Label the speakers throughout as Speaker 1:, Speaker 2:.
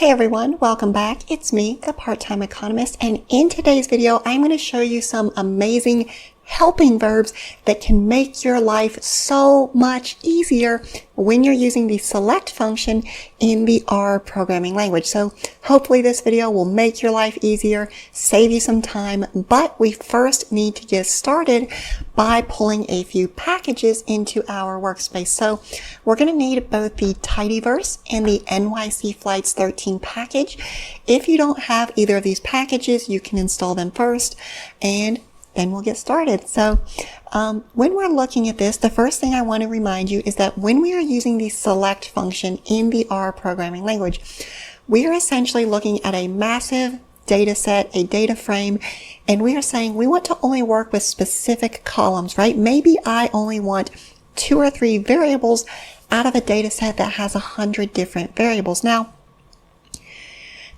Speaker 1: Hey everyone, welcome back. It's me, the part-time economist, and in today's video, I'm going to show you some amazing helping verbs that can make your life so much easier when you're using the select function in the R programming language. So hopefully this video will make your life easier, save you some time, but we first need to get started by pulling a few packages into our workspace. So we're going to need both the Tidyverse and the NYC Flights 13 package. If you don't have either of these packages, you can install them first and then we'll get started. So when we're looking at this, the first thing I want to remind you is that when we are using the select function in the R programming language, we are essentially looking at a massive data set, a data frame, and we are saying we want to only work with specific columns, right? Maybe I only want 2 or 3 variables out of a data set that has 100 different variables. Now,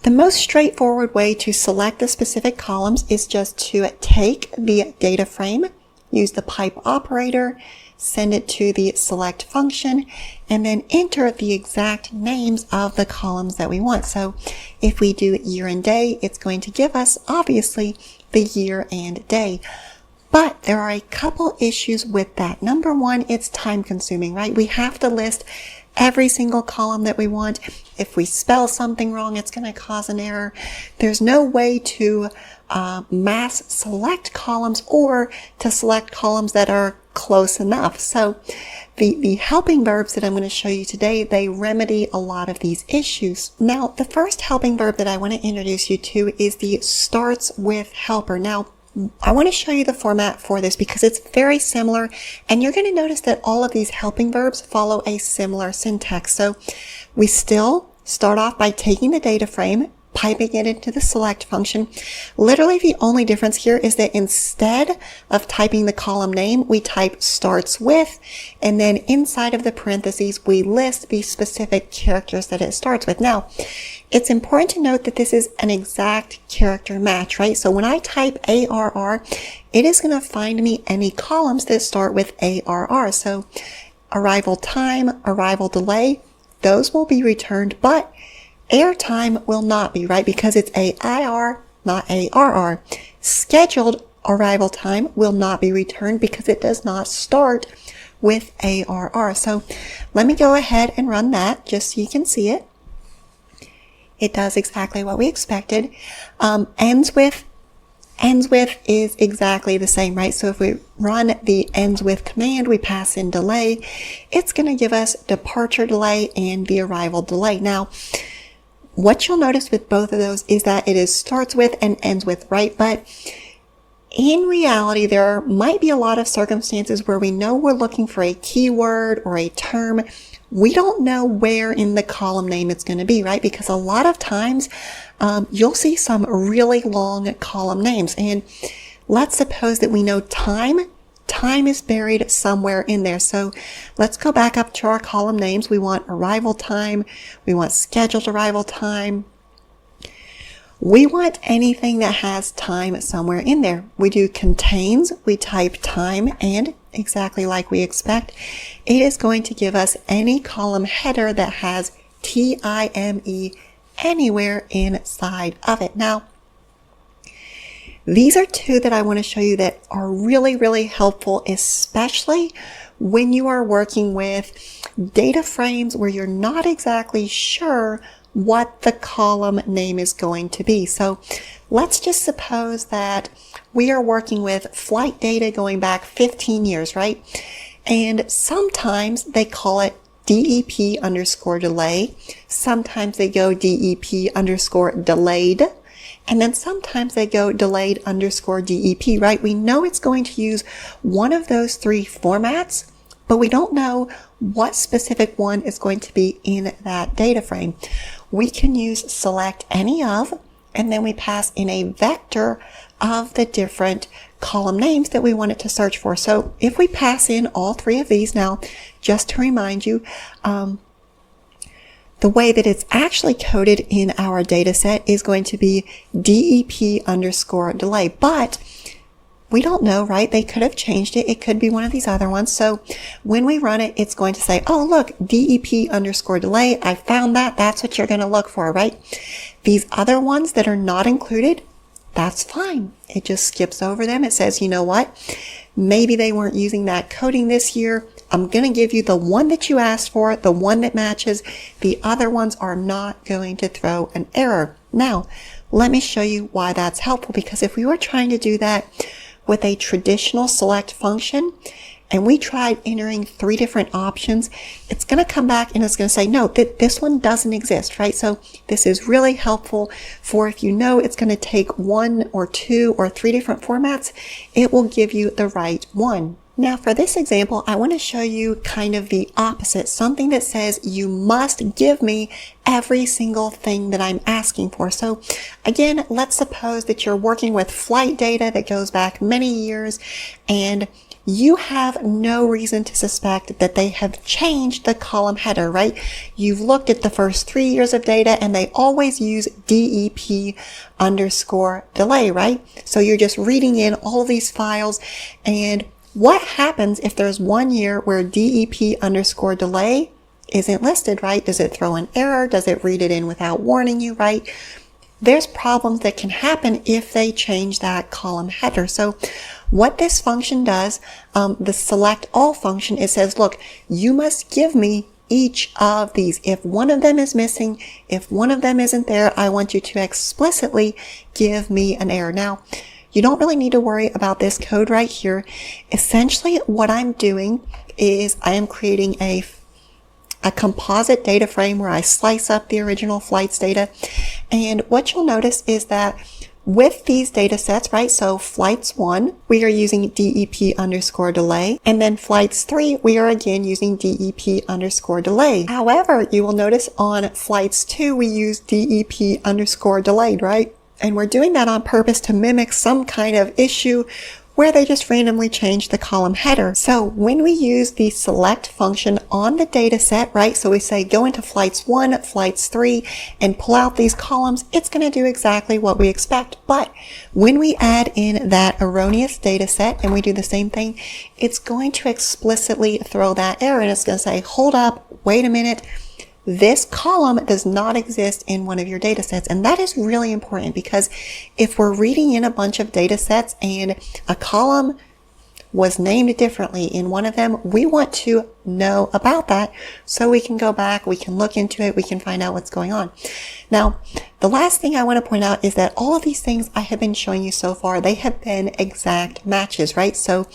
Speaker 1: the most straightforward way to select the specific columns is just to take the data frame, use the pipe operator, send it to the select function, and then enter the exact names of the columns that we want. So if we do year and day, it's going to give us, obviously, the year and day. But there are a couple issues with that. Number one, it's time consuming, right? We have to list every single column that we want. If we spell something wrong, it's going to cause an error. There's no way to mass select columns or to select columns that are close enough. So the helping verbs that I'm going to show you today, they remedy a lot of these issues. Now, the first helping verb that I want to introduce you to is the starts with helper. Now, I want to show you the format for this because it's very similar, and you're going to notice that all of these helping verbs follow a similar syntax. So we still start off by taking the data frame, piping it into the select function. Literally the only difference here is that instead of typing the column name, we type starts with, and then inside of the parentheses, we list the specific characters that it starts with. Now, it's important to note that this is an exact character match, right? So when I type ARR, it is going to find me any columns that start with ARR. So arrival time, arrival delay, those will be returned, but airtime will not be, right? Because it's AIR, not ARR. Scheduled arrival time will not be returned because it does not start with ARR. So let me go ahead and run that just so you can see it. It does exactly what we expected. Ends with is exactly the same, right? So if we run the ends with command, we pass in delay, it's going to give us departure delay and the arrival delay. Now, what you'll notice with both of those is that it is starts with and ends with, right? But in reality, there might be a lot of circumstances where we know we're looking for a keyword or a term. We don't know where in the column name it's going to be, right? Because a lot of times you'll see some really long column names. And let's suppose that we know time. Time is buried somewhere in there. So let's go back up to our column names. We want arrival time. We want scheduled arrival time. We want anything that has time somewhere in there. We do contains, we type time, and exactly like we expect, it is going to give us any column header that has time anywhere inside of it. Now, these are two that I want to show you that are really, really helpful, especially when you are working with data frames where you're not exactly sure what the column name is going to be. So let's just suppose that we are working with flight data going back 15 years, right? And sometimes they call it DEP underscore delay. Sometimes they go DEP underscore delayed. And then sometimes they go delayed underscore DEP, right? We know it's going to use one of those 3 formats, but we don't know what specific one is going to be in that data frame. We can use select any of, and then we pass in a vector of the different column names that we want it to search for. So if we pass in all 3 of these, now, just to remind you, the way that it's actually coded in our data set is going to be DEP underscore delay. But we don't know, right? They could have changed it. It could be one of these other ones. So when we run it, it's going to say, oh, look, DEP_delay. I found that. That's what you're going to look for, right? These other ones that are not included, that's fine. It just skips over them. It says, you know what? Maybe they weren't using that coding this year. I'm going to give you the one that you asked for, the one that matches. The other ones are not going to throw an error. Now, let me show you why that's helpful, because if we were trying to do that with a traditional select function and we tried entering 3 different options, it's going to come back and it's going to say, no, this one doesn't exist, right? So this is really helpful for if you know it's going to take 1 or 2 or 3 different formats, it will give you the right one. Now for this example, I want to show you kind of the opposite, something that says you must give me every single thing that I'm asking for. So again, let's suppose that you're working with flight data that goes back many years and you have no reason to suspect that they have changed the column header, right? You've looked at the first 3 years of data and they always use DEP_delay, right? So you're just reading in all these files, and what happens if there's 1 year where DEP_delay isn't listed, right? Does it throw an error? Does it read it in without warning you, right? There's problems that can happen if they change that column header. So what this function does, the select all function, it says, look, you must give me each of these. If one of them is missing, if one of them isn't there, I want you to explicitly give me an error. Now, you don't really need to worry about this code right here. Essentially, what I'm doing is I am creating a composite data frame where I slice up the original flights data. And what you'll notice is that with these data sets, right, so flights 1, we are using DEP_delay, and then flights 3, we are again using DEP_delay. However, you will notice on flights 2, we use DEP_delayed, right? And we're doing that on purpose to mimic some kind of issue where they just randomly change the column header. So when we use the select function on the data set, right, so we say go into flights 1, flights 3, and pull out these columns, it's going to do exactly what we expect. But when we add in that erroneous data set and we do the same thing, it's going to explicitly throw that error, and it's going to say, hold up, wait a minute, this column does not exist in one of your data sets. And that is really important, because if we're reading in a bunch of data sets and a column was named differently in one of them, we want to know about that so we can go back, we can look into it, we can find out what's going on. Now, the last thing I want to point out is that all of these things I have been showing you so far, they have been exact matches, right? So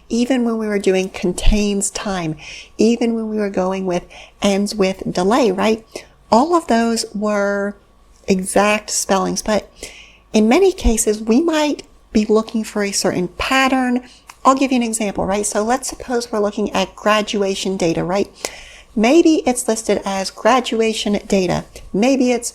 Speaker 1: even when we were doing contains time, even when we were going with ends with delay, right? All of those were exact spellings, but in many cases, we might be looking for a certain pattern. I'll give you an example, right? So let's suppose we're looking at graduation data, right? Maybe it's listed as graduation data. Maybe it's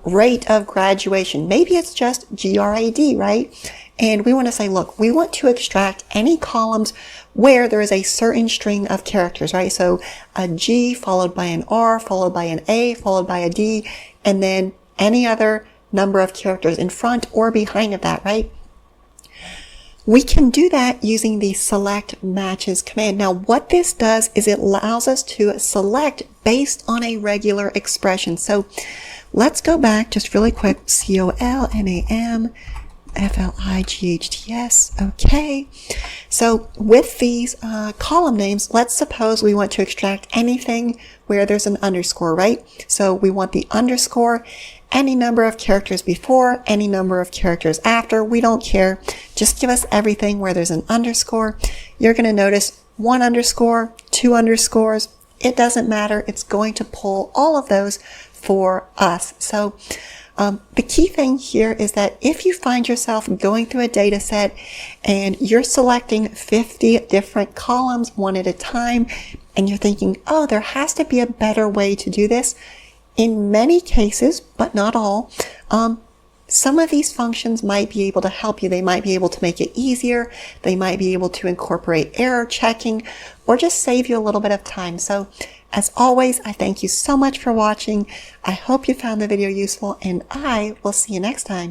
Speaker 1: rate of graduation. Maybe it's just GRAD, right? And we want to say, look, we want to extract any columns where there is a certain string of characters, right? So a G followed by an R, followed by an A, followed by a D, and then any other number of characters in front or behind of that, right? We can do that using the select matches command. Now, what this does is it allows us to select based on a regular expression. So let's go back just really quick. COLMAMFLIGHTS. Okay. So with these column names, let's suppose we want to extract anything where there's an underscore, right? So we want the underscore, any number of characters before, any number of characters after, we don't care. Just give us everything where there's an underscore. You're going to notice 1 underscore, 2 underscores. It doesn't matter. It's going to pull all of those for us. So the key thing here is that if you find yourself going through a data set and you're selecting 50 different columns one at a time, and you're thinking, oh, there has to be a better way to do this, in many cases, but not all, some of these functions might be able to help you. They might be able to make it easier. They might be able to incorporate error checking or just save you a little bit of time. So as always, I thank you so much for watching. I hope you found the video useful, and I will see you next time.